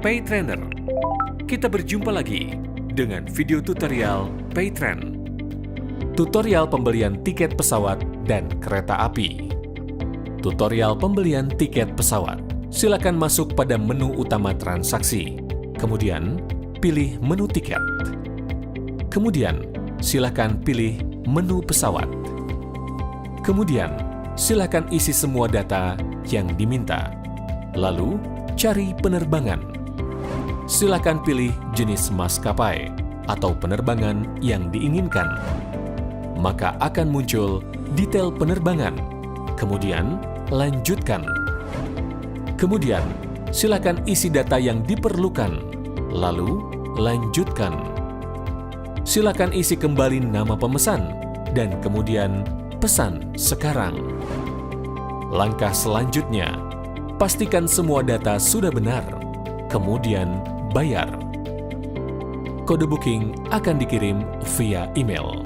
Pay Trainer. Kita berjumpa lagi dengan video tutorial Pay Train. Tutorial pembelian tiket pesawat dan kereta api. Tutorial pembelian tiket pesawat. Silakan masuk pada menu utama transaksi. Kemudian, pilih menu tiket. Kemudian, silakan pilih menu pesawat. Kemudian, silakan isi semua data yang diminta. Lalu, cari penerbangan. Silakan pilih jenis maskapai atau penerbangan yang diinginkan. Maka akan muncul detail penerbangan. Kemudian, lanjutkan. Kemudian, silakan isi data yang diperlukan. Lalu, lanjutkan. Silakan isi kembali nama pemesan dan kemudian pesan sekarang. Langkah selanjutnya, pastikan semua data sudah benar. Kemudian, bayar. Kode booking akan dikirim via email.